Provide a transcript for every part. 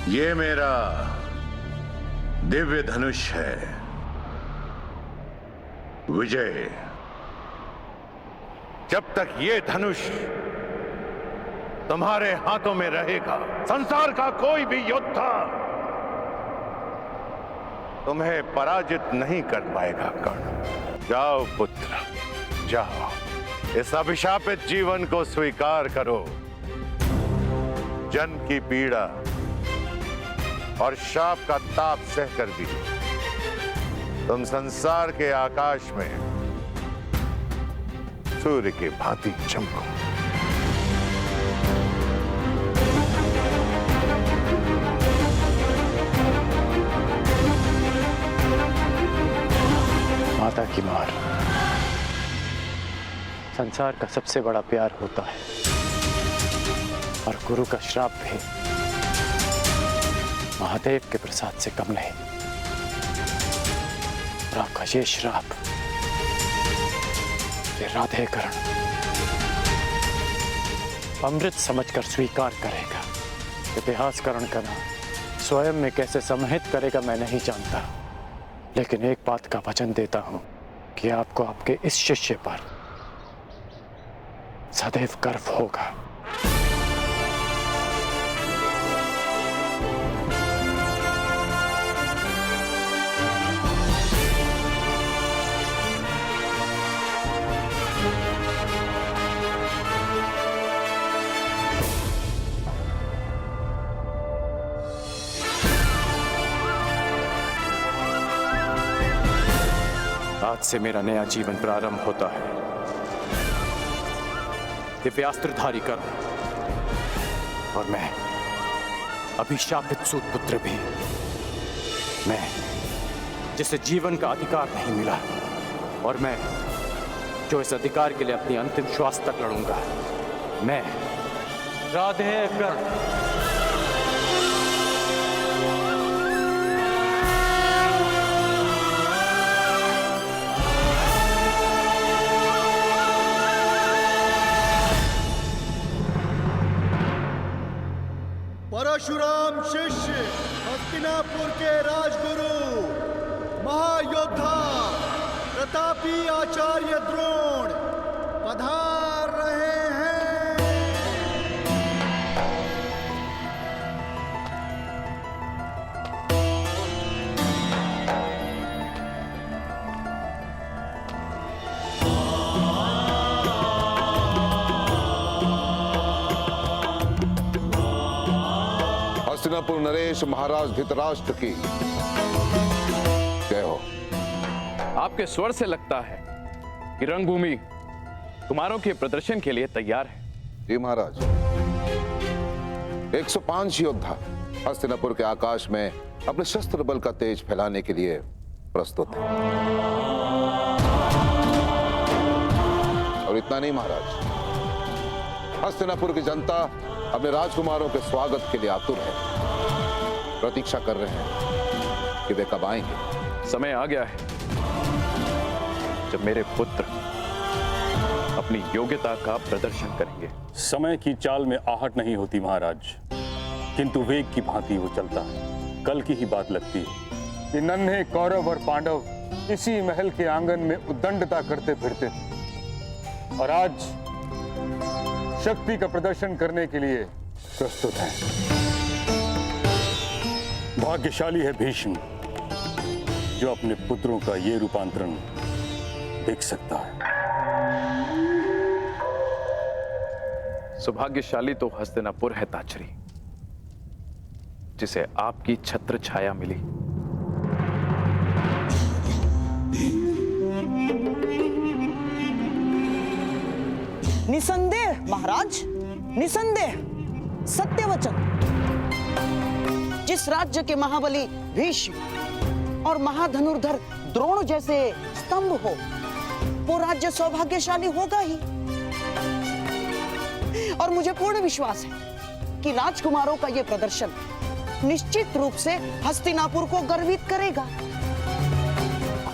ये मेरा दिव्य धनुष है विजय। जब तक ये धनुष तुम्हारे हाथों में रहेगा, संसार का कोई भी योद्धा तुम्हें पराजित नहीं कर पाएगा। कर्ण, जाओ पुत्र, जाओ, इस अभिशापित जीवन को स्वीकार करो। जन्म की पीड़ा और शाप का ताप सहकर भी तुम संसार के आकाश में सूर्य की भांति चमको। माता की मार संसार का सबसे बड़ा प्यार होता है और गुरु का श्राप भी महादेव के प्रसाद से कम नहीं। और आपका ये श्राप, ये राधेकरण अमृत समझकर स्वीकार करेगा। इतिहासकरण का नाम स्वयं में कैसे समाहित करेगा मैं नहीं जानता, लेकिन एक बात का वचन देता हूं कि आपको आपके इस शिष्य पर सदैव गर्व होगा। आज से मेरा नया जीवन प्रारंभ होता है। दिव्यास्त्रधारी कर और मैं अभिशापित सूत पुत्र भी, मैं जिसे जीवन का अधिकार नहीं मिला और मैं जो इस अधिकार के लिए अपनी अंतिम श्वास तक लड़ूंगा, मैं राधेकरण। परशुराम शिष्य, हस्तिनापुर के राजगुरु, महायोद्धा प्रतापी आचार्य द्रोण पधार रहे हैं। हस्तिनापुर नरेश महाराज धृतराष्ट्र की जय हो। आपके स्वर से लगता है कि रंगभूमि कुमारों के प्रदर्शन के लिए तैयार है। जी महाराज, 105 योद्धा हस्तिनापुर के आकाश में अपने शस्त्र बल का तेज फैलाने के लिए प्रस्तुत हैं। और इतना नहीं महाराज, हस्तिनापुर की जनता अपने राजकुमारों के स्वागत के लिए आतुर है, प्रतीक्षा कर रहे हैं कि वे कब आएंगे। समय आ गया है जब मेरे पुत्र अपनी योग्यता का प्रदर्शन करेंगे। समय की चाल में आहट नहीं होती महाराज, किंतु वेग की भांति वो चलता है। कल की ही बात लगती है कि नन्हे कौरव और पांडव इसी महल के आंगन में उद्दंडता करते फिरते थे और आज शक्ति का प्रदर्शन करने के लिए प्रस्तुत हैं। भाग्यशाली है भीष्म जो अपने पुत्रों का ये रूपांतरण देख सकता है। सौभाग्यशाली तो हस्तिनापुर है ताचरी, जिसे आपकी छत्र छाया मिली। निसंदेह महाराज, निसंदेह, सत्य वचन। जिस राज्य के महाबली भीष्म और महाधनुर्धर द्रोण जैसे स्तंभ हो, वो राज्य सौभाग्यशाली होगा ही। और मुझे पूर्ण विश्वास है कि राजकुमारों का ये प्रदर्शन निश्चित रूप से हस्तिनापुर को गर्वित करेगा।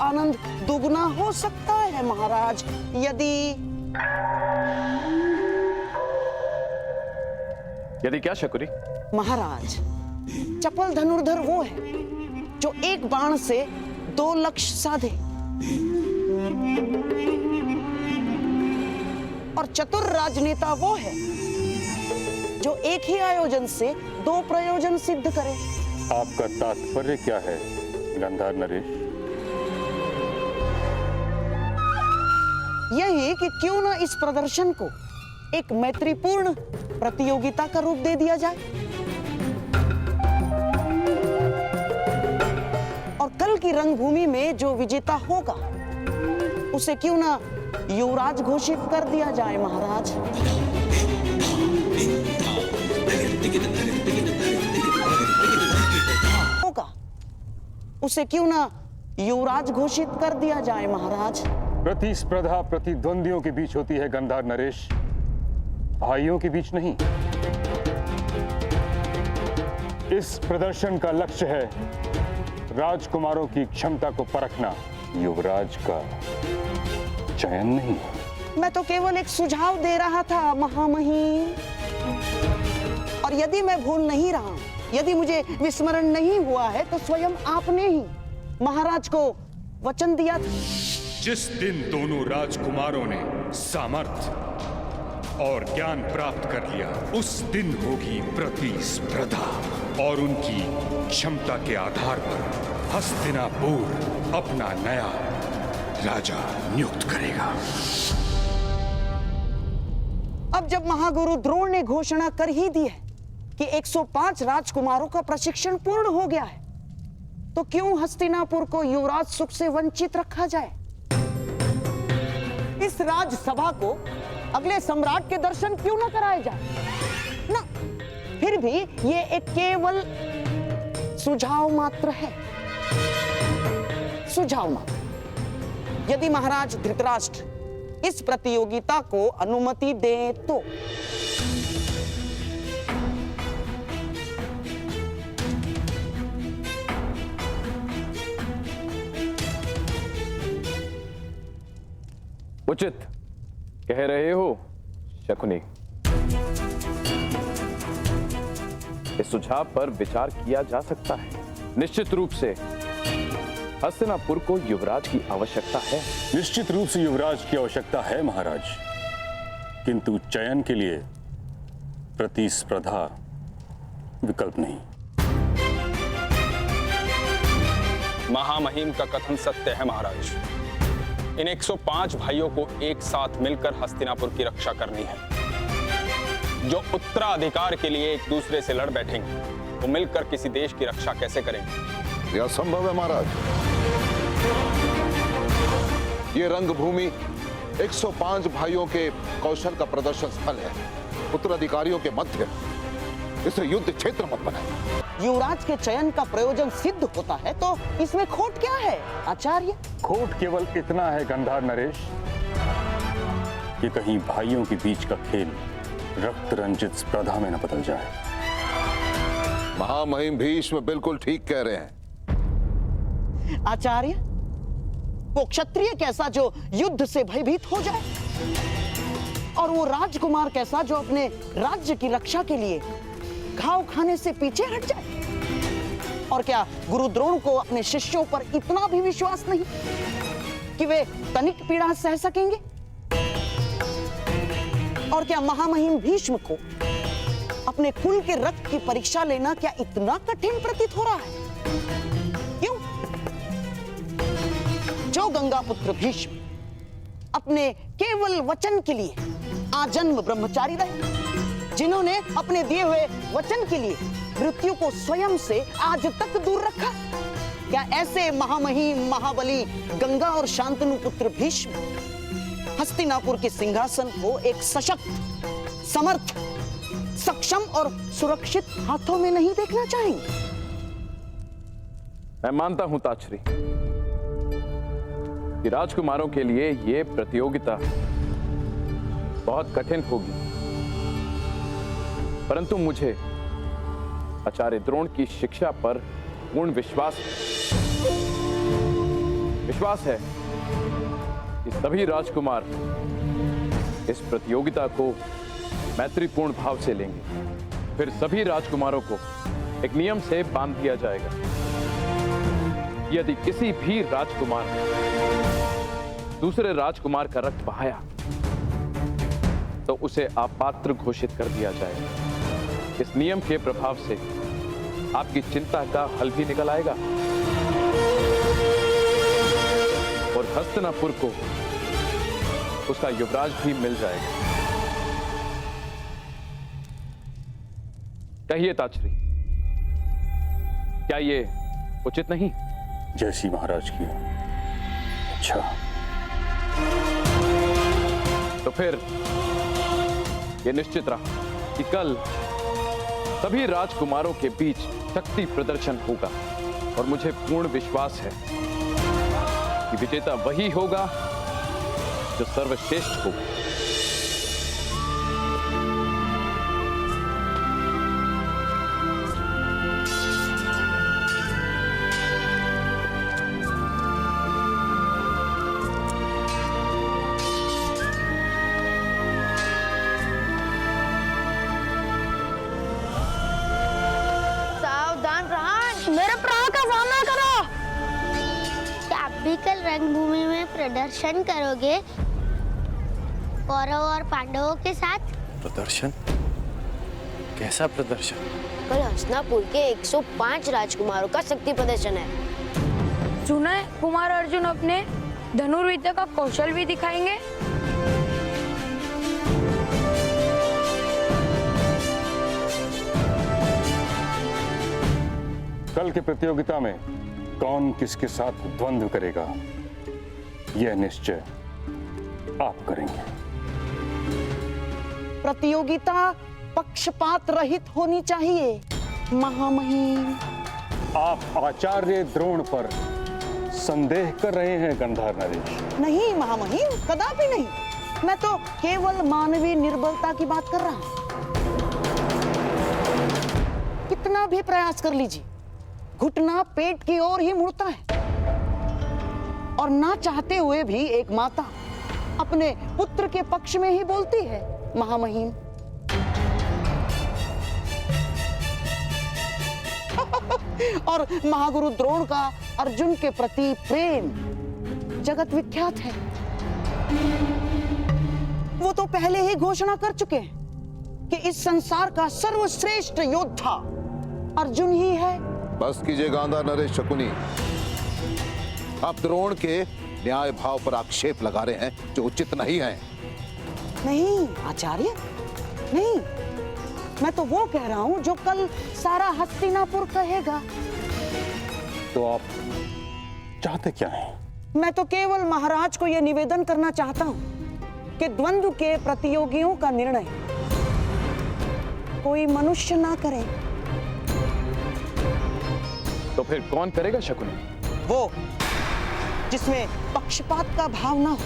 आनंद दुगना हो सकता है महाराज यदि क्या शकुनी? महाराज, चपल धनुर्धर वो है जो एक बाण से 2 लक्ष्य साधे, और चतुर राजनेता वो है जो एक ही आयोजन से 2 प्रयोजन सिद्ध करे। आपका तात्पर्य क्या है गंधार नरेश? यही कि क्यों ना इस प्रदर्शन को एक मैत्रीपूर्ण प्रतियोगिता का रूप दे दिया जाए, और कल की रंगभूमि में जो विजेता होगा उसे क्यों ना युवराज घोषित कर दिया जाए महाराज। होगा उसे क्यों ना युवराज घोषित कर दिया जाए महाराज। प्रतिस्पर्धा प्रतिद्वंदियों के बीच होती है गंधार नरेश, भाइयों के बीच नहीं। इस प्रदर्शन का लक्ष्य है राजकुमारों की क्षमता को परखना, युवराज का चयन नहीं। मैं तो केवल एक सुझाव दे रहा था महामहिम, और यदि मैं भूल नहीं रहा, यदि मुझे विस्मरण नहीं हुआ है, तो स्वयं आपने ही महाराज को वचन दिया था। जिस दिन दोनों राजकुमारों ने सामर्थ्य और ज्ञान प्राप्त कर लिया, उस दिन होगी प्रतिस्पर्धा, और उनकी क्षमता के आधार पर हस्तिनापुर अपना नया राजा नियुक्त करेगा। अब जब महागुरु द्रोण ने घोषणा कर ही दी है कि 105 राजकुमारों का प्रशिक्षण पूर्ण हो गया है, तो क्यों हस्तिनापुर को युवराज सुख से वंचित रखा जाए? इस राजसभा को अगले सम्राट के दर्शन क्यों ना कराए जाए ना? फिर भी ये एक केवल सुझाव मात्र है, सुझाव मात्र। यदि महाराज धृतराष्ट्र इस प्रतियोगिता को अनुमति दे तो। उचित कह रहे हो शकुनी। इस सुझाव पर विचार किया जा सकता है। निश्चित रूप से हस्तिनापुर को युवराज की आवश्यकता है। निश्चित रूप से युवराज की आवश्यकता है महाराज, किंतु चयन के लिए प्रतिस्पर्धा विकल्प नहीं। महामहिम का कथन सत्य है महाराज। इन 105 भाइयों को एक साथ मिलकर हस्तिनापुर की रक्षा करनी है। जो उत्तराधिकार के लिए एक दूसरे से लड़ बैठेंगे, वो मिलकर किसी देश की रक्षा कैसे करेंगे? यह संभव है महाराज। ये रंगभूमि 105 भाइयों के कौशल का प्रदर्शन स्थल है, उत्तराधिकारियों के मध्य। इसे युद्ध क्षेत्र मत बनाए। युवराज के चयन का प्रयोजन सिद्ध होता है तो इसमें खोट क्या है आचार्य? खोट केवल इतना है गंधार नरेश कि कहीं भाइयों के बीच का खेल रक्त रंजित स्पर्धा में न बदल जाए। महामहिम भीष्म बिल्कुल ठीक कह रहे हैं। आचार्य, वो क्षत्रिय कैसा जो युद्ध से भयभीत हो जाए, और वो राजकुमार कैसा जो अपने राज्य की रक्षा के लिए घाव खाने से पीछे हट जाए? और क्या गुरु द्रोण को अपने शिष्यों पर इतना भी विश्वास नहीं कि वे तनिक पीड़ा सह सकेंगे? और क्या महामहिम भीष्म को अपने कुल के रक्त की परीक्षा लेना क्या इतना कठिन प्रतीत हो रहा है? क्यों? जो गंगापुत्र भीष्म अपने केवल वचन के लिए आजन्म ब्रह्मचारी रहे, जिन्होंने अपने दिए हुए वचन के लिए मृत्यु को स्वयं से आज तक दूर रखा, क्या ऐसे महामहिम महाबली गंगा और शांतनु पुत्र भीष्म हस्तिनापुर के सिंहासन को एक सशक्त, समर्थ, सक्षम और सुरक्षित हाथों में नहीं देखना चाहेंगे? मैं मानता हूं ताक्षरी कि राजकुमारों के लिए यह प्रतियोगिता बहुत कठिन होगी, परंतु मुझे आचार्य द्रोण की शिक्षा पर पूर्ण विश्वास है कि सभी राजकुमार इस प्रतियोगिता को मैत्रीपूर्ण भाव से लेंगे। फिर सभी राजकुमारों को एक नियम से बांध दिया जाएगा। यदि किसी भी राजकुमार ने दूसरे राजकुमार का रक्त बहाया तो उसे अपात्र घोषित कर दिया जाएगा। इस नियम के प्रभाव से आपकी चिंता का हल भी निकल आएगा और हस्तिनापुर को उसका युवराज भी मिल जाएगा। कहिए ताचरी, क्या ये उचित नहीं? जैसी महाराज की। अच्छा, तो फिर ये निश्चित रहा कि कल सभी राजकुमारों के बीच शक्ति प्रदर्शन होगा और मुझे पूर्ण विश्वास है कि विजेता वही होगा जो सर्वश्रेष्ठ होगा। मेरे प्राण का सामना करो। क्या आप भी कल रंगभूमि में प्रदर्शन करोगे कौरव और पांडवों के साथ? प्रदर्शन? कैसा प्रदर्शन? कल हस्तिनापुर के 105 राजकुमारों का शक्ति प्रदर्शन है। सुना है कुमार अर्जुन अपने धनुर्विद्या का कौशल भी दिखाएंगे। कल की प्रतियोगिता में कौन किसके साथ द्वंद्व करेगा, यह निश्चय आप करेंगे। प्रतियोगिता पक्षपात रहित होनी चाहिए महामहिम। आप आचार्य द्रोण पर संदेह कर रहे हैं गंधार नरेश? नहीं महामहिम, कदापि नहीं। मैं तो केवल मानवीय निर्बलता की बात कर रहा हूं। कितना भी प्रयास कर लीजिए, घुटना पेट की ओर ही मुड़ता है और ना चाहते हुए भी एक माता अपने पुत्र के पक्ष में ही बोलती है महामहिम। और महागुरु द्रोण का अर्जुन के प्रति प्रेम जगत विख्यात है। वो तो पहले ही घोषणा कर चुके हैं कि इस संसार का सर्वश्रेष्ठ योद्धा अर्जुन ही है। बस कीजिए गांधार नरेश शकुनी, आप द्रोण के न्याय भाव पर आक्षेप लगा रहे हैं जो उचित नहीं है। नहीं आचार्य, नहीं, मैं तो वो कह रहा हूं जो कल सारा हस्तिनापुर कहेगा। तो आप चाहते क्या हैं? मैं तो केवल महाराज को यह निवेदन करना चाहता हूं कि द्वंद्व के प्रतियोगियों का निर्णय कोई मनुष्य ना करे। तो फिर कौन करेगा शकुनी? वो जिसमें पक्षपात का भाव ना हो।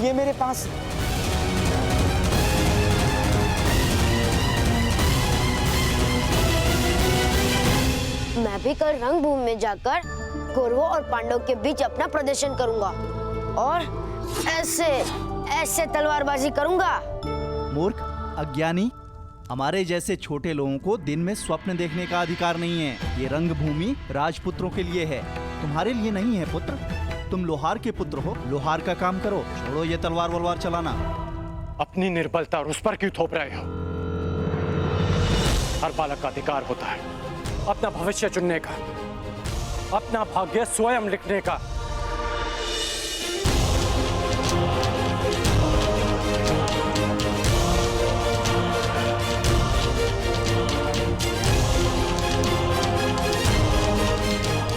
ये मेरे पास मैं भी कल रंगभूमि में जाकर कौरवों और पांडवों के बीच अपना प्रदर्शन करूंगा और ऐसे तलवारबाजी करूंगा। मूर्ख, अज्ञानी, हमारे जैसे छोटे लोगों को दिन में स्वप्न देखने का अधिकार नहीं है। ये रंगभूमि राजपुत्रों के लिए है, तुम्हारे लिए नहीं है पुत्र। तुम लोहार के पुत्र हो, लोहार का काम करो, छोड़ो ये तलवार वलवार चलाना। अपनी निर्बलता उस पर क्यों थोप रहे हो? हर बालक का अधिकार होता है अपना भविष्य चुनने का, अपना भाग्य स्वयं लिखने का।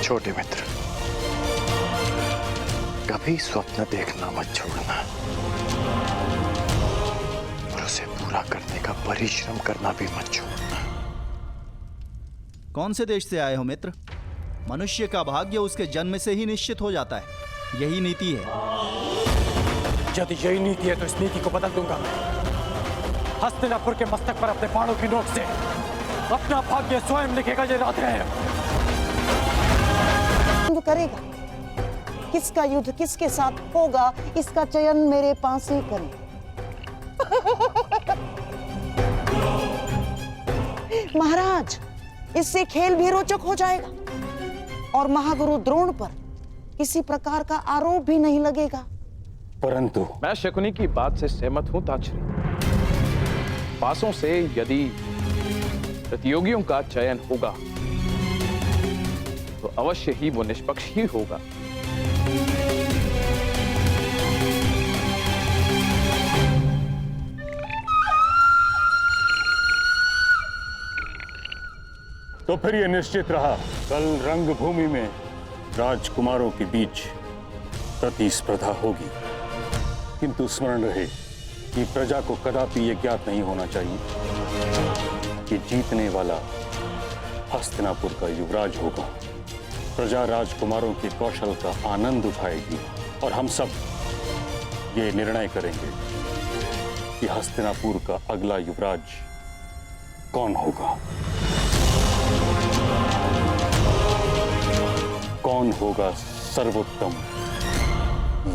छोटे मित्र, कभी स्वप्न देखना मत छोड़ना और उसे पूरा करने का परिश्रम करना भी मत छोड़ना। कौन से देश से आए हो मित्र? मनुष्य का भाग्य उसके जन्म से ही निश्चित हो जाता है, यही नीति है। यदि यही नीति है तो इस नीति को बदल दूंगा मैं। हस्तिनापुर के मस्तक पर अपने बाणों की नोक से अपना भाग्य स्वयं लिखेगा ये राधे है। युद्ध करेगा। किसका युद्ध किसके साथ होगा, इसका चयन मेरे पास ही करें। महाराज, इससे खेल भी रोचक हो जाएगा और महागुरु द्रोण पर किसी प्रकार का आरोप भी नहीं लगेगा। परंतु मैं शकुनी की बात से सहमत हूं ताचरी। पासों से यदि प्रतियोगियों का चयन होगा तो अवश्य ही वो निष्पक्ष ही होगा। तो फिर यह निश्चित रहा, कल रंगभूमि में राजकुमारों के बीच प्रतिस्पर्धा होगी। किंतु स्मरण रहे कि प्रजा को कदापि यह ज्ञात नहीं होना चाहिए कि जीतने वाला हस्तिनापुर का युवराज होगा। प्रजा राजकुमारों के कौशल का आनंद उठाएगी और हम सब ये निर्णय करेंगे कि हस्तिनापुर का अगला युवराज कौन होगा। कौन होगा सर्वोत्तम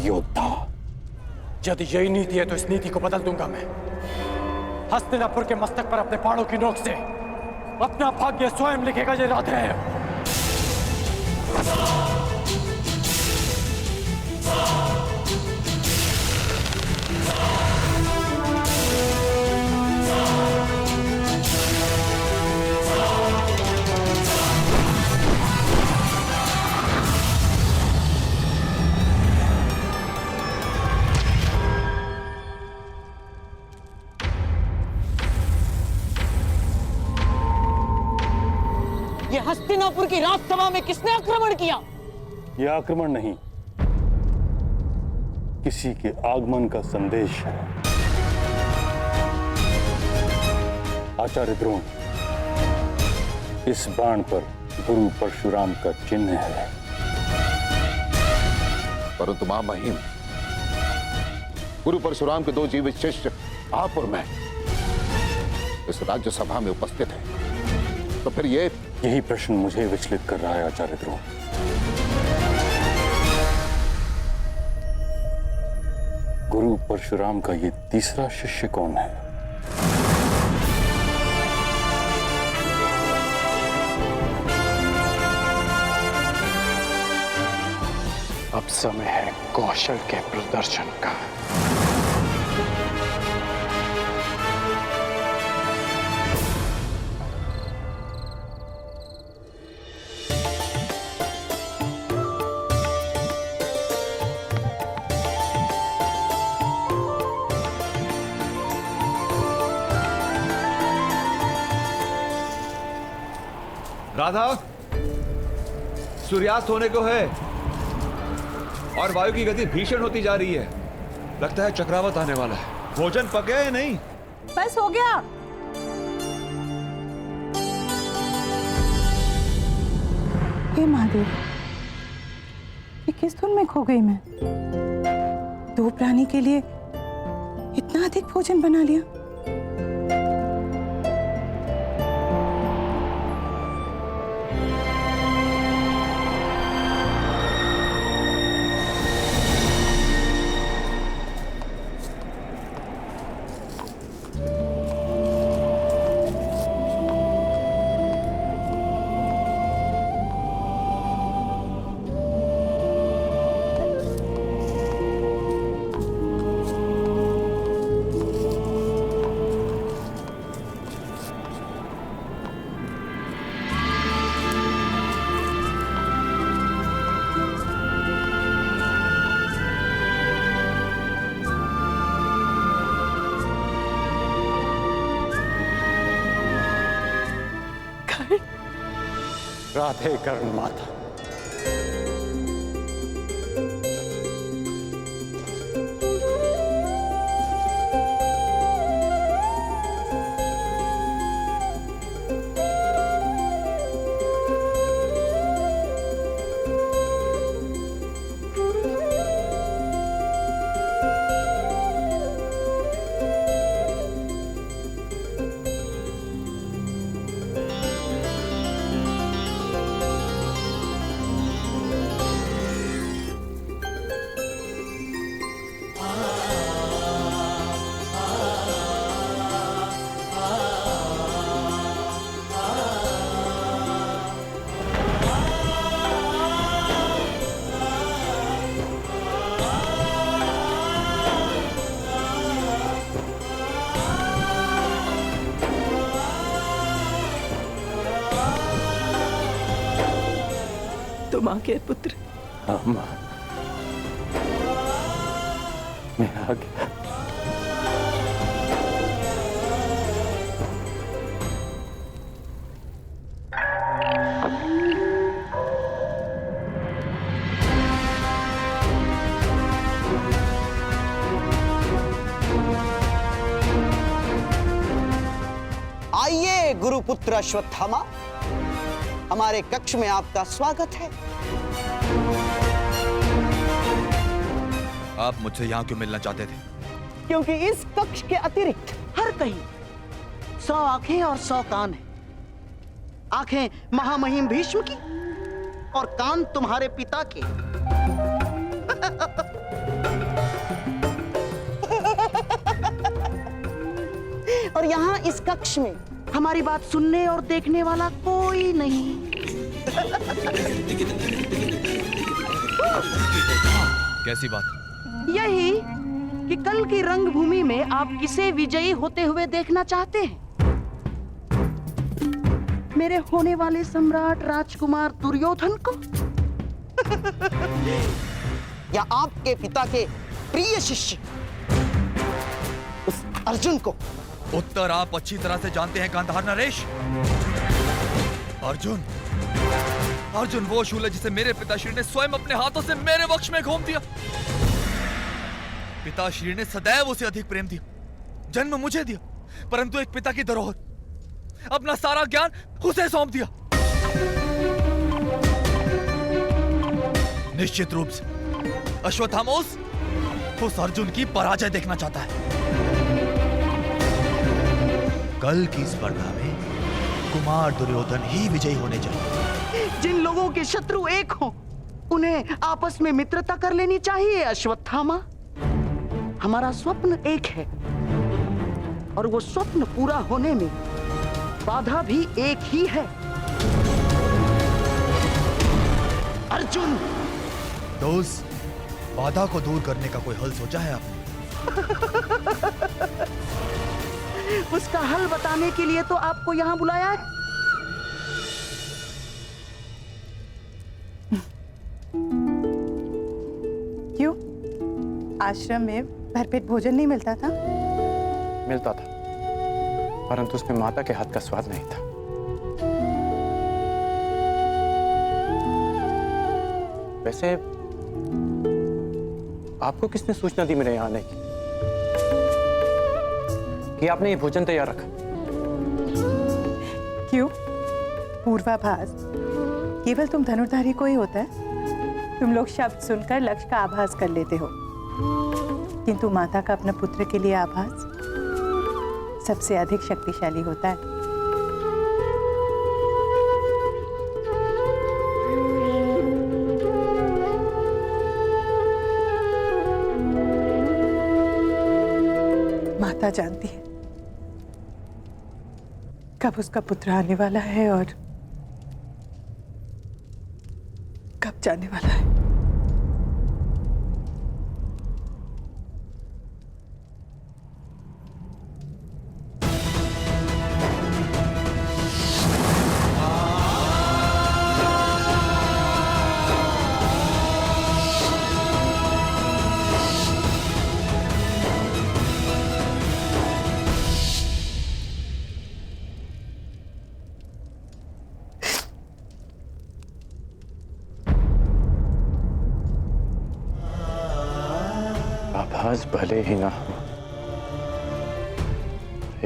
योद्धा। यदि यही नीति है तो इस नीति को बदल दूंगा मैं। हस्तिनापुर के मस्तक पर अपने बाणों की नोक से अपना भाग्य स्वयं लिखेगा ये राधेय। ये हस्तिनापुर की राजसभा में किसने आक्रमण किया? यह आक्रमण नहीं, किसी के आगमन का संदेश है। आचार्य द्रोण, इस बाण पर गुरु परशुराम का चिन्ह है। परंतु महामहिम, गुरु परशुराम के दो जीवित शिष्य आप और मैं इस राज्यसभा में उपस्थित हैं, तो फिर यही प्रश्न मुझे विचलित कर रहा है आचार्य द्रोण। गुरु परशुराम का ये तीसरा शिष्य कौन है? अब समय है कौशल के प्रदर्शन का। राधा, सूर्यास्त होने को है और वायु की गति भीषण होती जा रही है। लगता है चक्रवात आने वाला है। भोजन पके या नहीं? बस हो गया। हे महादेव, ये किस धुन में खो गई मैं? दो प्राणी के लिए इतना अधिक भोजन बना लिया। राधे कर्ण माता। तुम आ गए पुत्र। हाँ माँ, मैं आ गया। आइए गुरुपुत्र अश्वत्थामा, हमारे कक्ष में आपका स्वागत है। आप मुझसे यहाँ क्यों मिलना चाहते थे? क्योंकि इस कक्ष के अतिरिक्त हर कहीं 100 आंखें और 100 कान हैं। आंखें महामहिम भीष्म की और कान तुम्हारे पिता के। और यहाँ इस कक्ष में हमारी बात सुनने और देखने वाला कोई नहीं। कैसी बात? यही कि कल की रंगभूमि में आप किसे विजयी होते हुए देखना चाहते हैं? मेरे होने वाले सम्राट राजकुमार दुर्योधन को या आपके पिता के प्रिय शिष्य उस अर्जुन को? उत्तर आप अच्छी तरह से जानते हैं गांधार नरेश। अर्जुन अर्जुन वो शूल है जिसे मेरे पिताश्री ने स्वयं अपने हाथों से मेरे वक्ष में घोंप दिया। पिताश्री ने सदैव उसे अधिक प्रेम दिया, जन्म मुझे दिया, परंतु एक पिता की धरोहर, अपना सारा ज्ञान उसे सौंप दिया। निश्चित रूप से अश्वत्थामा उस अर्जुन की पराजय देखना चाहता है। कल की स्पर्धा में कुमार दुर्योधन ही विजयी होने चाहिए। जिन लोगों के शत्रु एक हों, उन्हें आपस में मित्रता कर लेनी चाहिए अश्वत्थामा। हमारा स्वप्न एक है और वो स्वप्न पूरा होने में बाधा भी एक ही है, अर्जुन। तो उस बाधा को दूर करने का कोई हल सोचा है आपने? उसका हल बताने के लिए तो आपको यहाँ बुलाया है। क्यों? आश्रम में भरपेट भोजन नहीं मिलता था? मिलता था, परंतु उसमें माता के हाथ का स्वाद नहीं था। वैसे आपको किसने सूचना दी मेरे यहाँ आने की कि आपने ये भोजन तैयार रखा? क्यों? पूर्वाभास केवल तुम धनुर्धारी को ही होता है। तुम लोग शब्द सुनकर लक्ष्य का आभास कर लेते हो, किंतु माता का अपने पुत्र के लिए आभास सबसे अधिक शक्तिशाली होता है। माता जानती है कब उसका पुत्र आने वाला है और कब जाने वाला है। आभास भले ही ना हो,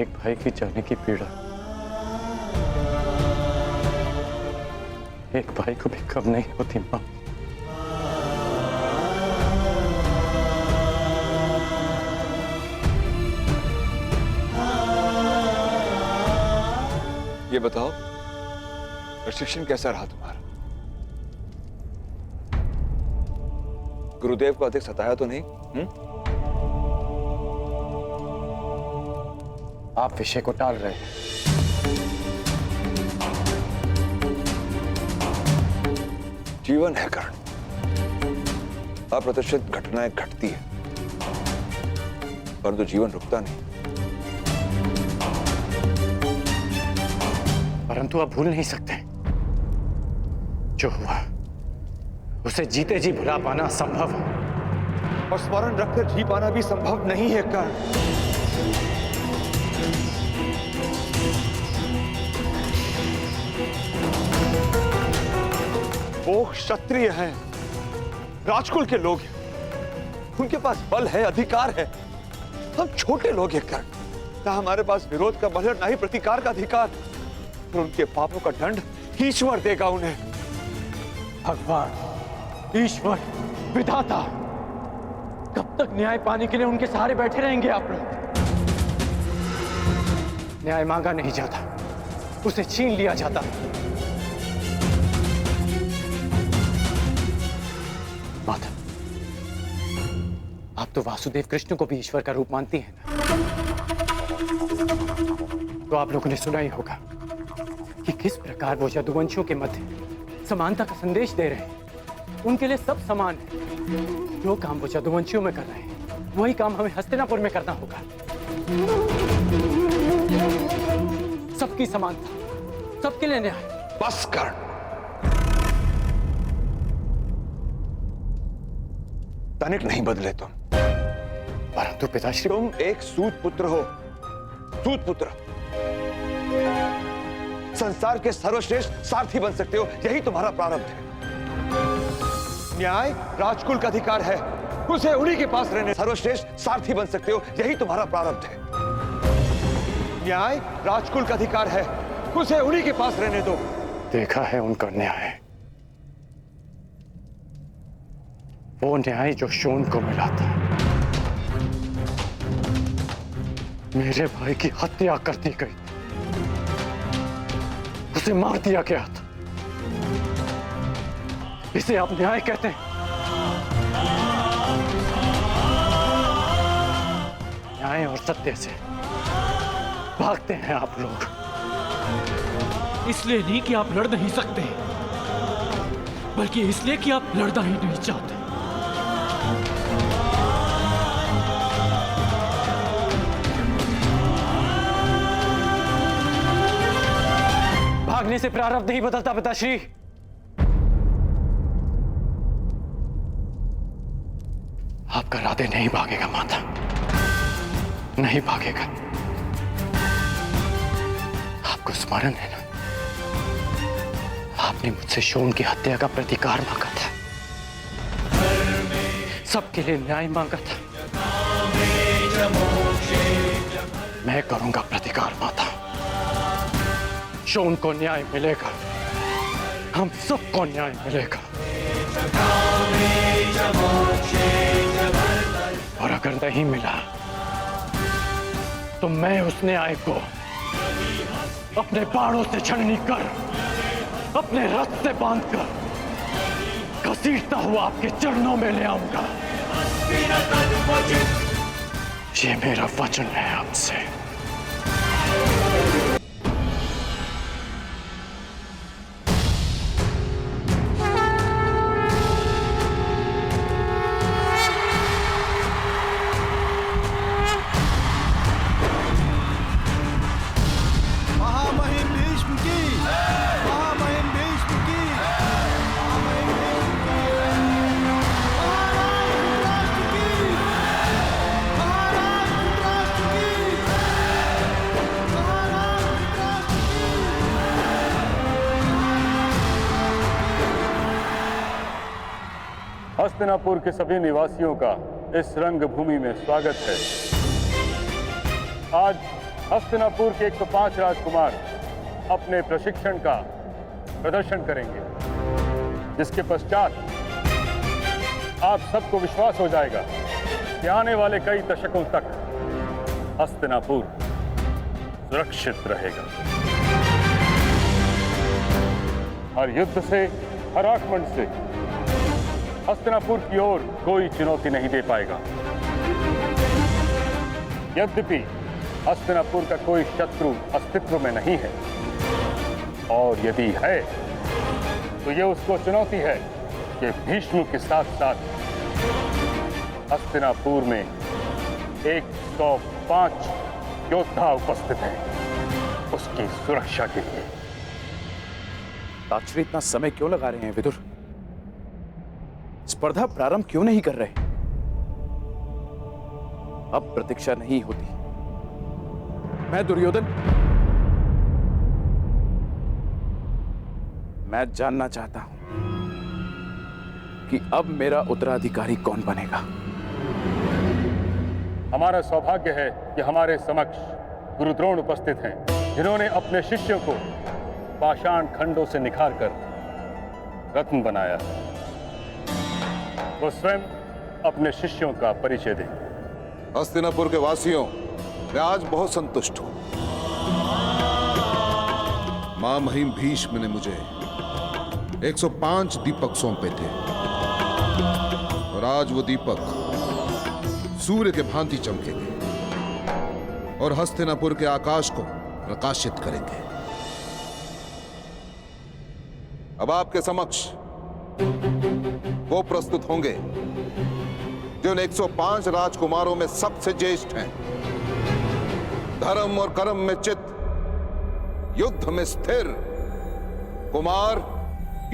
एक भाई की जाने की पीड़ा एक भाई को भी कम नहीं होती मां। ये बताओ, प्रशिक्षण कैसा रहा तुम्हारा? गुरुदेव को अधिक सताया तो नहीं? आप विषय को टाल रहे हैं। जीवन है कर्ण, अप्रत्याशित घटनाएं घटती है, परंतु जीवन रुकता नहीं। परंतु आप भूल नहीं सकते जो हुआ उसे जीते जी भुला पाना संभव है और स्मरण रखकर जी पाना भी संभव नहीं है कर्ण। वो क्षत्रिय हैं, राजकुल के लोग हैं, उनके पास बल है, अधिकार है। हम छोटे लोग हैं कर्ण, ना हमारे पास विरोध का बल है, ना ही प्रतिकार का अधिकार। और उनके पापों का दंड ईश्वर देगा उन्हें। भगवान, ईश्वर, विधाता, कब तक न्याय पाने के लिए उनके सहारे बैठे रहेंगे आप लोग? न्याय मांगा नहीं जाता, उसे छीन लिया जाता। माता, आप तो वासुदेव कृष्ण को भी ईश्वर का रूप मानती हैं ना? तो आप लोगों ने सुना ही होगा कि किस प्रकार वो यदुवंशियों के मध्य समानता का संदेश दे रहे हैं। उनके लिए सब समान है। जो काम वो यदुवंशियों में कर रहे हैं, वही काम हमें हस्तिनापुर में करना होगा। सबकी समानता, सबके लिए न्याय। बस कर। तनिक नहीं बदले तुम, परंतु पिताश्री, तुम एक सूत पुत्र हो। सूत पुत्र संसार के सर्वश्रेष्ठ सारथी बन सकते हो, यही तुम्हारा प्रारब्ध है। न्याय राजकुल का अधिकार है, उसे उन्हीं के पास रहने। सर्वश्रेष्ठ सारथी बन सकते हो, यही तुम्हारा प्रारब्ध है। न्याय राजकुल का अधिकार है, उसे उन्हीं के पास रहने दो। देखा है उनका न्याय, वो न्याय जो शोन को मिला था। मेरे भाई की हत्या कर दी गई, उसे मार दिया गया था। इसे आप न्याय कहते हैं? न्याय और सत्य से भागते हैं आप लोग। इसलिए नहीं कि आप लड़ नहीं सकते, बल्कि इसलिए कि आप लड़ना ही नहीं चाहते। भागने से प्रारब्ध नहीं बदलता पिताश्री। आपका राधे नहीं भागेगा माता, नहीं भागेगा। आपको स्मरण है ना, आपने मुझसे शोन की हत्या का प्रतिकार मांगा था, सबके लिए न्याय मांगा था। मैं करूंगा प्रतिकार माता। शोन को न्याय मिलेगा, हम सबको न्याय मिलेगा। और अगर नहीं मिला तो मैं उस न्याय को अपने बाणों से छलनी कर, अपने रथ से बांधकर घसीटता हुआ आपके चरणों में ले आऊंगा। ये मेरा वचन है आपसे। हस्तिनापुर के सभी निवासियों का इस रंगभूमि में स्वागत है। आज हस्तिनापुर के 105 राजकुमार अपने प्रशिक्षण का प्रदर्शन करेंगे, जिसके पश्चात आप सबको विश्वास हो जाएगा कि आने वाले कई दशकों तक हस्तिनापुर सुरक्षित रहेगा। हर युद्ध से, हर आक्रमण से हस्तिनापुर की ओर कोई चुनौती नहीं दे पाएगा। यद्यपि हस्तिनापुर का कोई शत्रु अस्तित्व में नहीं है, और यदि है तो यह उसको चुनौती है कि भीष्म के साथ साथ हस्तिनापुर में 105 योद्धा उपस्थित हैं उसकी सुरक्षा के लिए। पिताश्री इतना समय क्यों लगा रहे हैं विदुर? स्पर्धा प्रारंभ क्यों नहीं कर रहे? अब प्रतीक्षा नहीं होती। मैं दुर्योधन, मैं जानना चाहता हूं कि अब मेरा उत्तराधिकारी कौन बनेगा। हमारा सौभाग्य है कि हमारे समक्ष गुरु द्रोण उपस्थित हैं, जिन्होंने अपने शिष्यों को पाषाण खंडों से निखारकर रत्न बनाया। वो स्वयं अपने शिष्यों का परिचय देंगे। हस्तिनापुर के वासियों, मैं आज बहुत संतुष्ट हूं। मां महिम भीष्म ने मुझे 105 दीपक सौंपे थे और आज वो दीपक सूर्य के भांति चमकेंगे और हस्तिनापुर के आकाश को प्रकाशित करेंगे। अब आपके समक्ष वो प्रस्तुत होंगे जो उन 105 राजकुमारों में सबसे ज्येष्ठ हैं, धर्म और कर्म में चित, युद्ध में स्थिर कुमार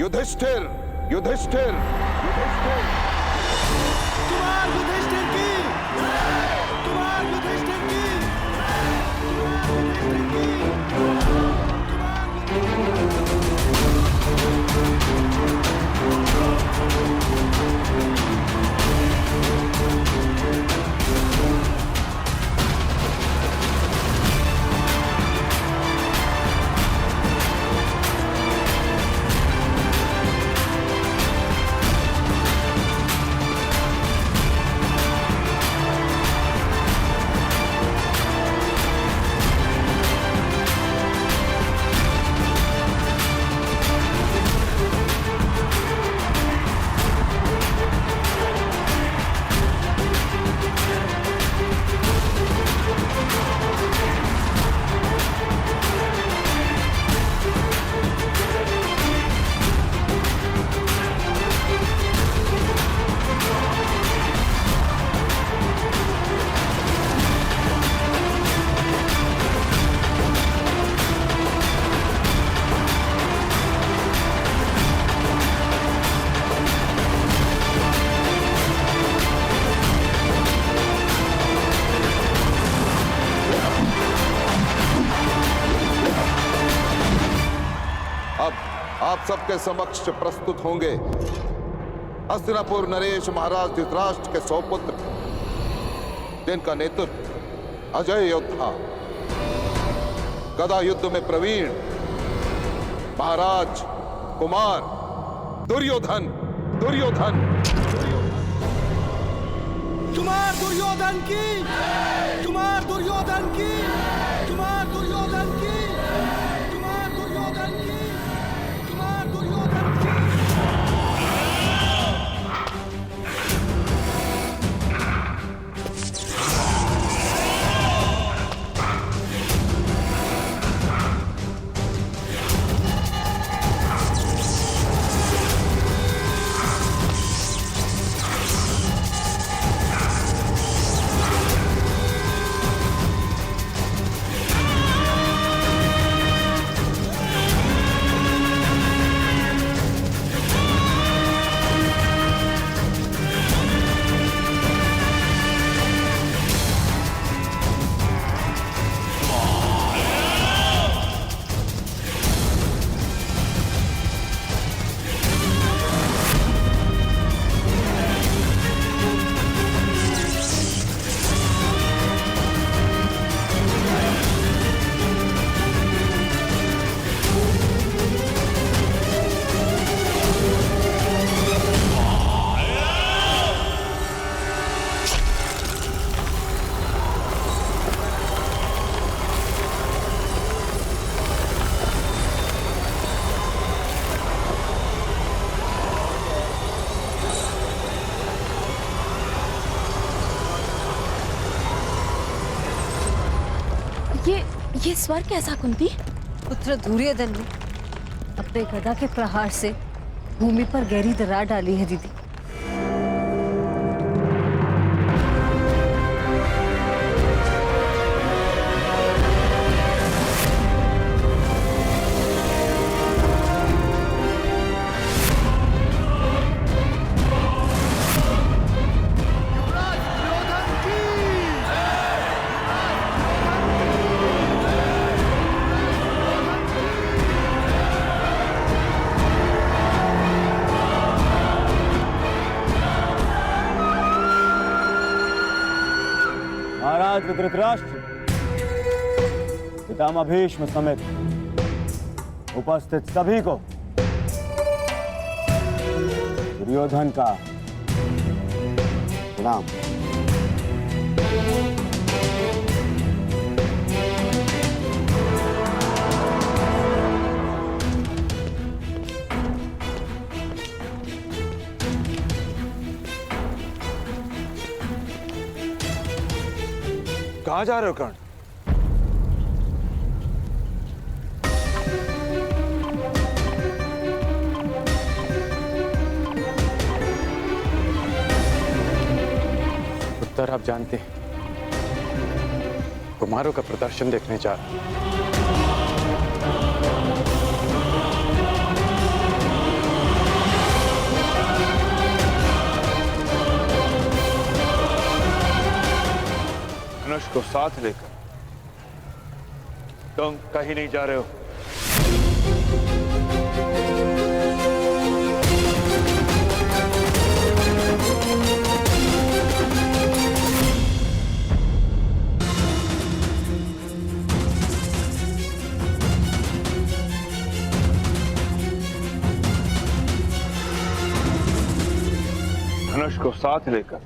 युधिष्ठिर। युधिष्ठिर युधिष्ठिर कुमार युधिष्ठिर की, कुमार युधिष्ठिर की, कुमार आप सबके समक्ष प्रस्तुत होंगे हस्तिनापुर नरेश महाराज धृतराष्ट्र के सौपुत्र, जिनका नेतृत्व अजय योद्धा, गदा युद्ध में प्रवीण महाराज कुमार दुर्योधन। दुर्योधन कुमार दुर्योधन की, कुमार दुर्योधन की, कुमार दुर्योधन की, कुमार दुर्योधन की, कुमार दुर्योधन की। ये स्वर कैसा कुंती? पुत्र दुर्योधन ने अपने गदा के प्रहार से भूमि पर गहरी दरार डाली है दीदी। महाराज धृतराष्ट्र, पितामह भीष्म समेत उपस्थित सभी को दुर्योधन का प्रणाम। कहाँ जा रहे हो कर्ण? उत्तर आप जानते हैं, कुमारों का प्रदर्शन देखने जा रहा हूं। धनुष को साथ लेकर तुम कहीं नहीं जा रहे हो। धनुष को साथ लेकर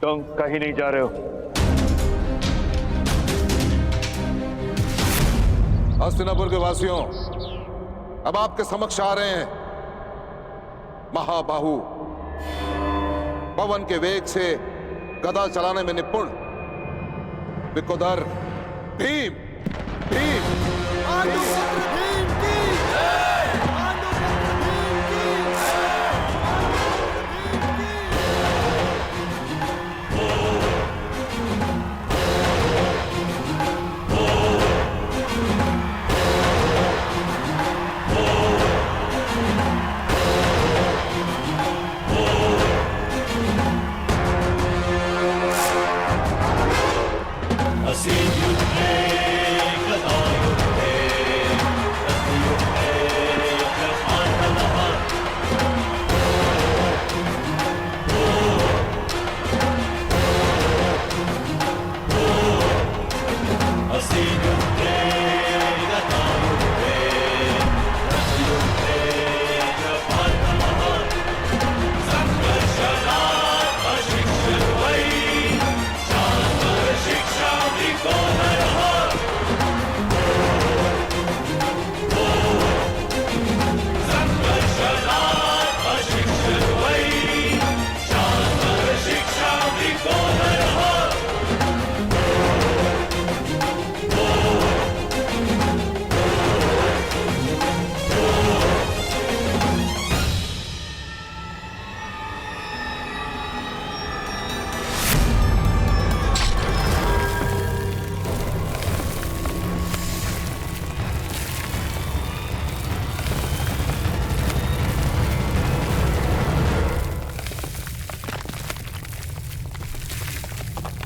तुम कहीं नहीं जा रहे हो। हस्तिनापुर के वासियों, अब आपके समक्ष आ रहे हैं महाबाहु, पवन के वेग से गदा चलाने में निपुण विकोदर भीम। भीम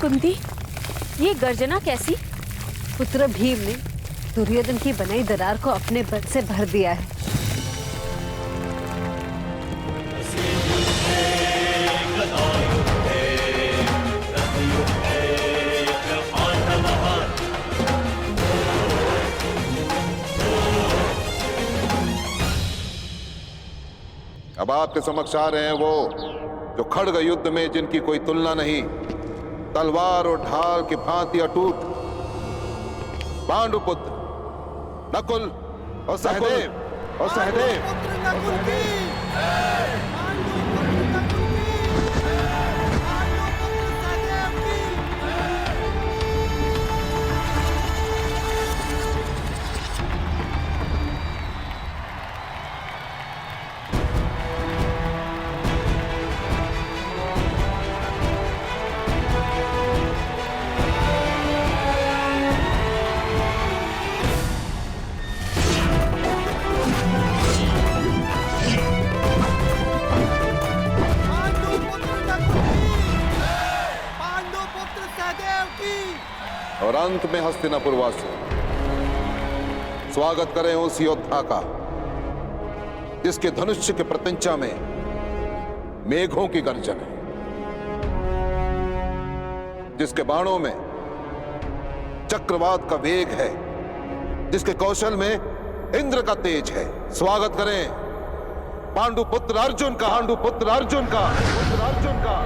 कुंती, ये गर्जना कैसी? पुत्र भीम ने दुर्योधन की बनाई दरार को अपने बल से भर दिया है। अब आपके समक्ष आ रहे हैं वो जो खड्ग युद्ध में जिनकी कोई तुलना नहीं, तलवार और ढाल की भांति अटूट पांडुपुत्र नकुल और सहदेव। और अंत में हस्तिनापुर वासी स्वागत करें उस योद्धा का जिसके धनुष्य के प्रत्यंचा में मेघों की गर्जन है। जिसके बाणों में चक्रवात का वेग है, जिसके कौशल में इंद्र का तेज है। स्वागत करें पांडुपुत्र अर्जुन का, पांडुपुत्र अर्जुन का, पुत्र अर्जुन का।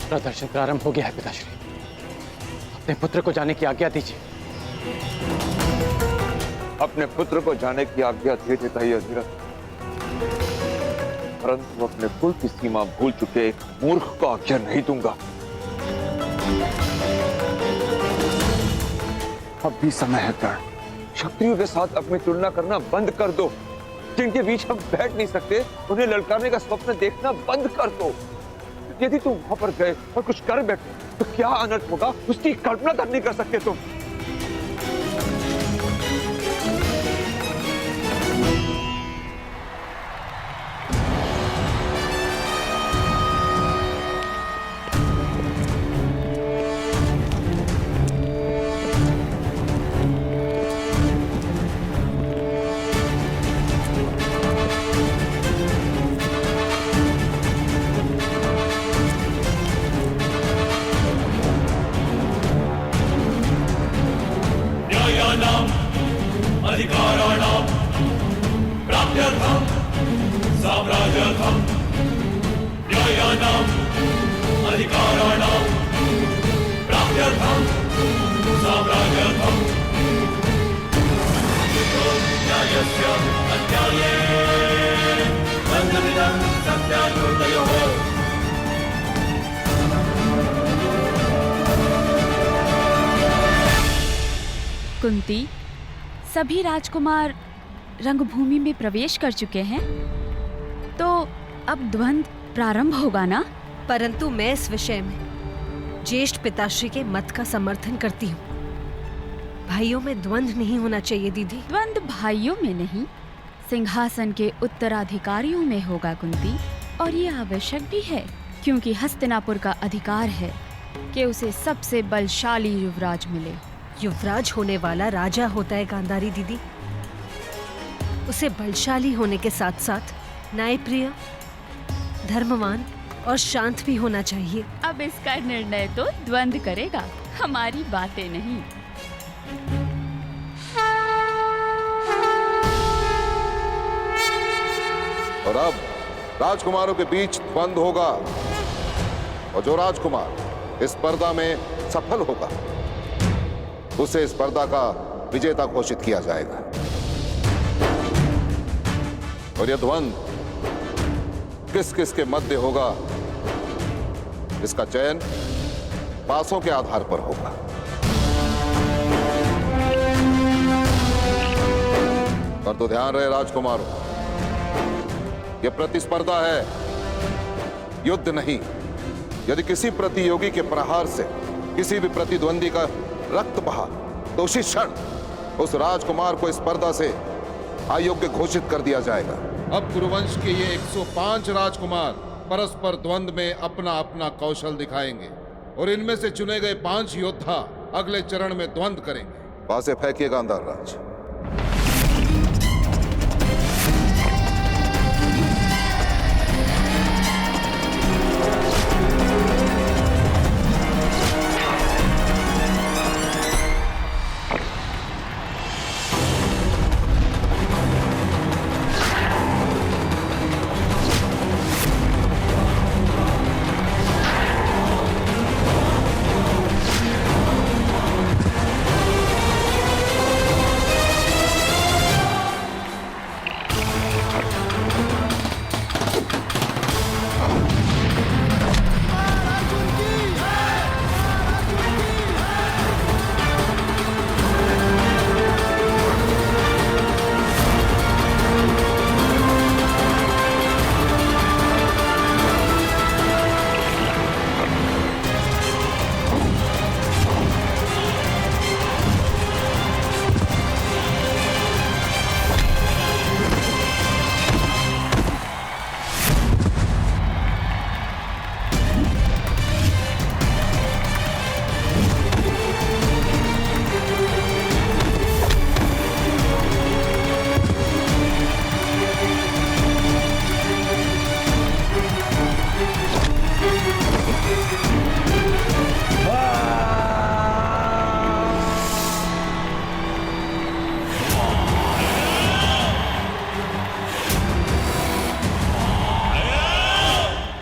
प्रदर्शन प्रारंभ हो गया है पिताश्री, अपने पुत्र को जाने की आज्ञा दीजिए। अपने पुत्र को जाने की आज्ञा दे देता ही अधिरथ, परंतु अपने कुल की सीमा भूल चुके एक मूर्ख को आज्ञा नहीं दूंगा। अब भी समय है कर्ण, क्षत्रियों के साथ अपनी तुलना करना बंद कर दो। जिनके बीच हम बैठ नहीं सकते उन्हें ललकारने का स्वप्न देखना बंद कर दो। यदि तुम वहां पर गए और कुछ कर बैठे तो क्या अनर्थ होगा उसकी कल्पना तक नहीं कर सकते तुम। अधिकाराणां प्राप्त्यर्थं साम्राज्यर्थं न्यायानां अधिकाराणां प्राप्त्यर्थं साम्राज्यर्थं न्यायस्य अध्याये बन्धमिदं सत्याग्रह कुंती, सभी राजकुमार रंगभूमि में प्रवेश कर चुके हैं, तो अब द्वंद्व प्रारंभ होगा ना? परंतु मैं इस विषय में ज्येष्ठ पिताश्री के मत का समर्थन करती हूँ। भाइयों में द्वंद्व नहीं होना चाहिए दीदी। द्वंद्व भाइयों में नहीं, सिंहासन के उत्तराधिकारियों में होगा कुंती, और ये आवश्यक भी है, क्योंकि हस्तिनापुर का अधिकार है कि उसे सबसे बलशाली युवराज मिले। युवराज होने वाला राजा होता है गांधारी दीदी। उसे बलशाली होने के साथ साथ न्यायप्रिय, धर्मवान और शांत भी होना चाहिए। अब इसका निर्णय तो द्वंद्व करेगा, हमारी बातें नहीं। और अब राजकुमारों के बीच द्वंद्व होगा, और जो राजकुमार इस स्पर्धा में सफल होगा उसे इस स्पर्धा का विजेता घोषित किया जाएगा। और यह द्वंद्व किस किस के मध्य होगा, इसका चयन पासों के आधार पर होगा। पर तो ध्यान रहे राजकुमारों, यह प्रतिस्पर्धा है, युद्ध नहीं। यदि किसी प्रतियोगी के प्रहार से किसी भी प्रतिद्वंदी का रक्त बहा तो उसी क्षण उस राजकुमार को स्पर्धा से अयोग्य घोषित कर दिया जाएगा। अब कुरुवंश के ये 105 राजकुमार परस्पर द्वंद्व में अपना अपना कौशल दिखाएंगे, और इनमें से चुने गए 5 योद्धा अगले चरण में द्वंद्व करेंगे। वहां से फेंकिए गांधार राज।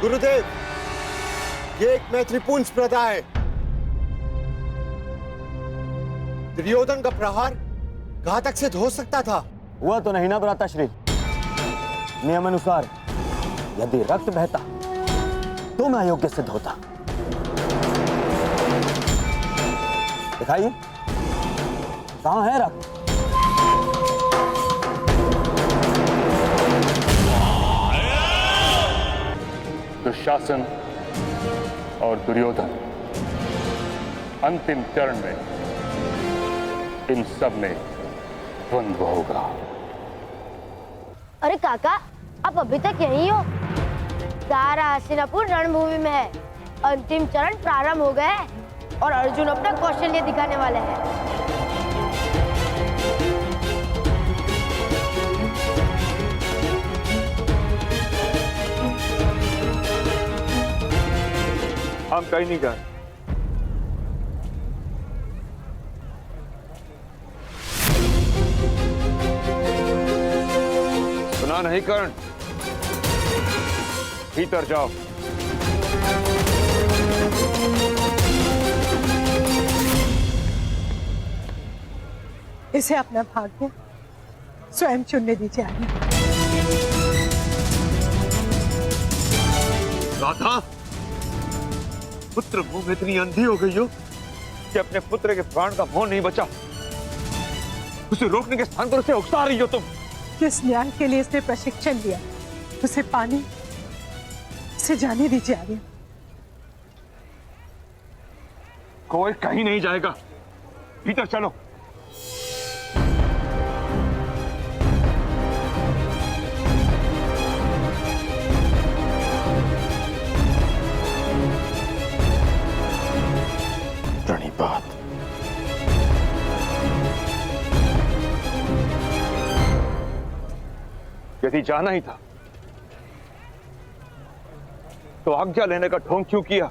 गुरुदेव, ये एक मैत्रीपूर्ण स्पर्धा है। दुर्योधन का प्रहार घातक सिद्ध हो सकता था। हुआ तो नहीं ना भ्राताश्री। नियम अनुसार यदि रक्त बहता तो मैं अयोग्य सिद्ध होता। दिखाइए, कहां है रक्त? दुशासन और दुर्योधन अंतिम चरण में इन सब में द्वंद्व होगा। अरे काका, आप अभी तक यहीं हो? सारा हस्तिनापुर रणभूमि में है। अंतिम चरण प्रारंभ हो गए हैं और अर्जुन अपना कौशल्य दिखाने वाले हैं। हम कहीं नहीं गए। सुना नहीं कर्ण? भीतर जाओ। इसे अपना भाग्य स्वयं चुनने दीजिए। आगे राधा, पुत्र मुंह में इतनी अंधी हो गई हो कि अपने पुत्र के प्राण का मोह नहीं बचा। उसे रोकने के स्थान पर उसे उकसा रही हो तुम। जिस न्याय के लिए इसने प्रशिक्षण लिया उसे पाने से जाने दीजिए आर्यन। कोई कहीं नहीं जाएगा, भीतर चलो। प्रणिपात, यदि जाना ही था तो आज्ञा लेने का ढोंग क्यों किया?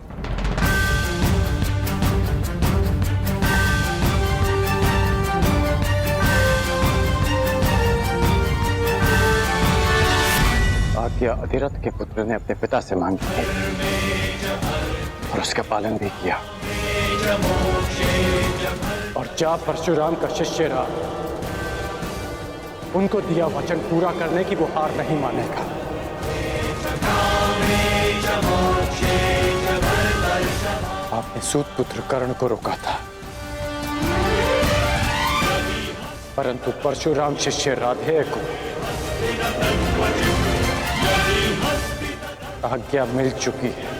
आज्ञा अधिरथ के पुत्र ने अपने पिता से मांगी थी और उसका पालन भी किया। और जा परशुराम का शिष्य रहा, उनको दिया वचन पूरा करने की वो हार नहीं मानेगा। आपने सूत पुत्र कर्ण को रोका था, परंतु परशुराम शिष्य राधेय को आज्ञा मिल चुकी है।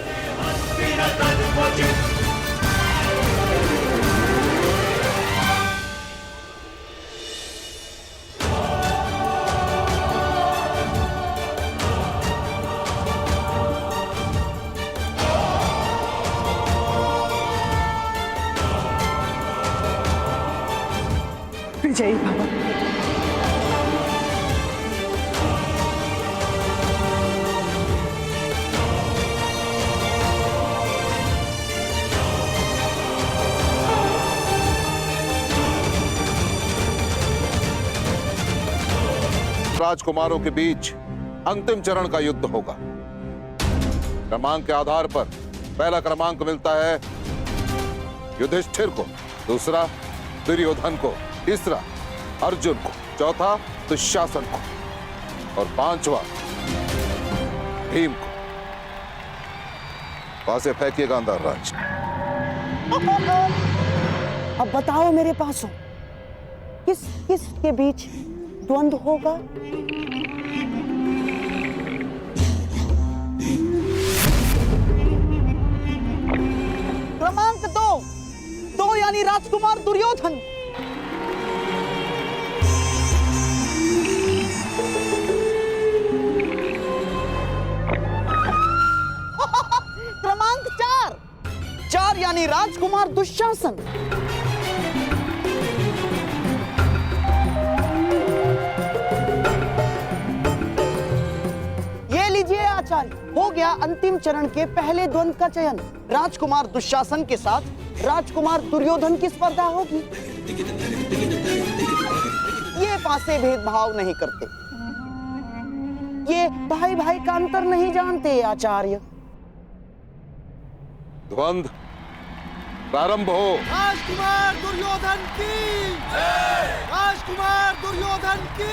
विजयी भव। राजकुमारों के बीच अंतिम चरण का युद्ध होगा। क्रमांक के आधार पर पहला क्रमांक मिलता है युधिष्ठिर को, दूसरा दुर्योधन को, तीसरा अर्जुन को, चौथा दुशासन को और पांचवा भीम को। वहां से फेंकिए गांधार राज। अब बताओ मेरे पास हो, किस किस के बीच द्वंद्व होगा? क्रमांक दो यानी राजकुमार दुर्योधन। क्रमांक चार यानी राजकुमार दुशासन। ये लीजिए आचार्य, हो गया अंतिम चरण के पहले द्वंद्व का चयन। राजकुमार दुशासन के साथ राजकुमार दुर्योधन की स्पर्धा होगी। ये पासे भेदभाव नहीं करते, ये भाई भाई का अंतर नहीं जानते आचार्य। द्वंद्व प्रारंभ हो। राजकुमार दुर्योधन की जय! राजकुमार दुर्योधन की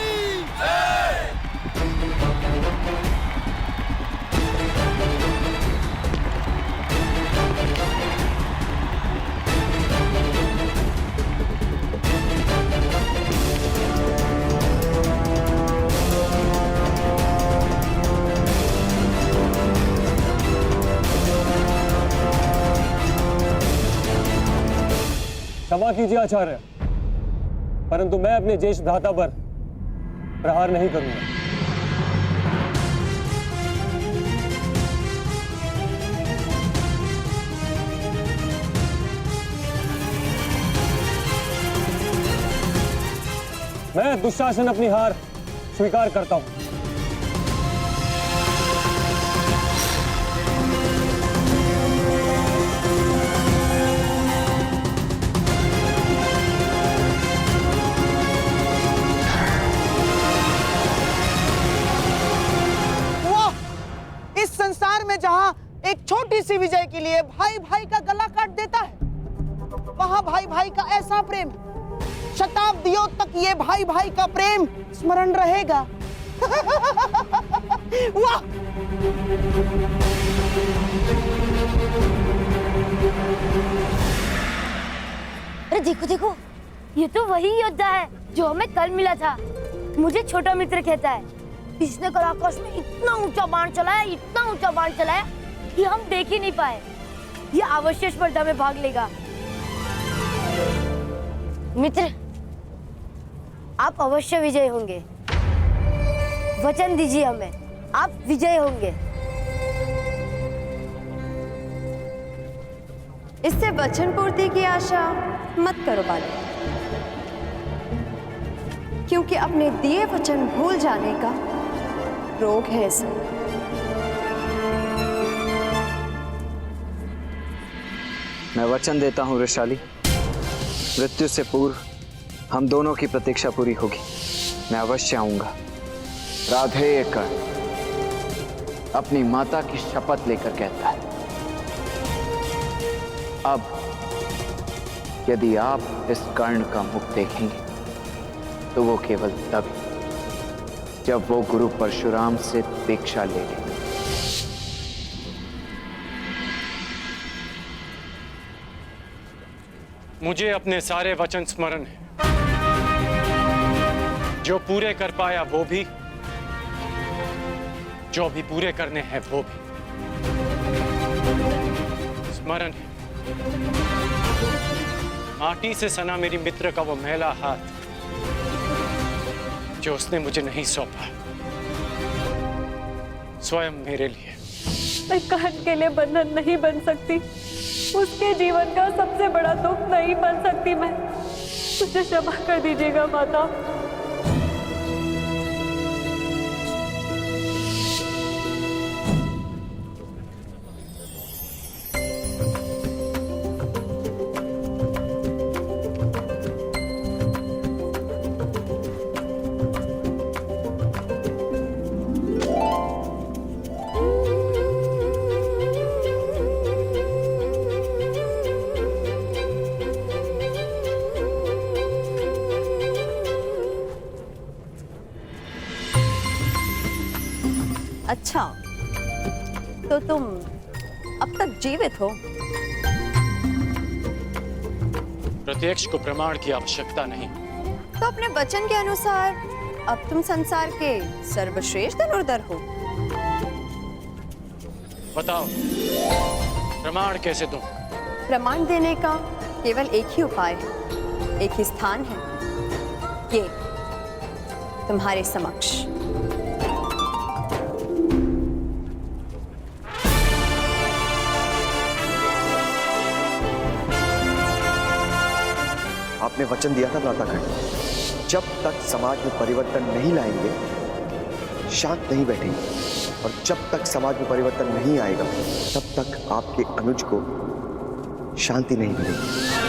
जय! क्षमा कीजिए आचार्य, परंतु मैं अपने ज्येष्ठ भ्राता पर प्रहार नहीं करूंगा। मैं दुशासन अपनी हार स्वीकार करता हूं। संसार में जहां एक छोटी सी विजय के लिए भाई भाई का गला काट देता है, वहां भाई भाई का ऐसा प्रेम शताब्दियों तक ये भाई भाई का प्रेम स्मरण रहेगा। वाह! अरे देखो देखो, ये तो वही योद्धा है जो हमें कल मिला था। मुझे छोटा मित्र कहता है। इसने कल आकाश में इतना ऊंचा बाण चलाया, इतना ऊंचा बाण चलाया कि हम देख ही नहीं पाए। ये अवश्य स्पर्धा में भाग लेगा। मित्र, आप अवश्य विजय होंगे। वचन दीजिए हमें, आप विजय होंगे। इससे वचन पूर्ति की आशा मत करो बालक, क्योंकि अपने दिए वचन भूल जाने का रोग है इसे। मैं वचन देता हूं वृषाली, मृत्यु से पूर्व हम दोनों की प्रतीक्षा पूरी होगी। मैं अवश्य आऊंगा। राधेय कर्ण अपनी माता की शपथ लेकर कहता है, अब यदि आप इस कर्ण का मुख देखेंगे तो वो केवल तभी जब वो गुरु परशुराम से दीक्षा ले लें। मुझे अपने सारे वचन स्मरण है, जो पूरे कर पाया वो भी, जो भी पूरे करने हैं वो भी स्मरण है। माटी से सना मेरी मित्र का वो मैला हाथ जो उसने मुझे नहीं सौंपा, स्वयं मेरे लिए। मैं कर्ण के लिए बंधन नहीं बन सकती, उसके जीवन का सबसे बड़ा दुख नहीं बन सकती मैं। मुझे क्षमा कर दीजिएगा माता। अच्छा, तो तुम अब तक जीवित हो? प्रत्यक्ष को प्रमाण की आवश्यकता नहीं। तो अपने वचन के अनुसार अब तुम संसार के सर्वश्रेष्ठ धनुर्धर हो। बताओ, प्रमाण कैसे दूं? प्रमाण देने का केवल एक ही उपाय है, एक ही स्थान है, ये तुम्हारे समक्ष। आपने वचन दिया था भ्राताकर्ण, जब तक समाज में परिवर्तन नहीं लाएंगे शांत नहीं बैठेंगे, और जब तक समाज में परिवर्तन नहीं आएगा तब तक आपके अनुज को शांति नहीं मिलेगी।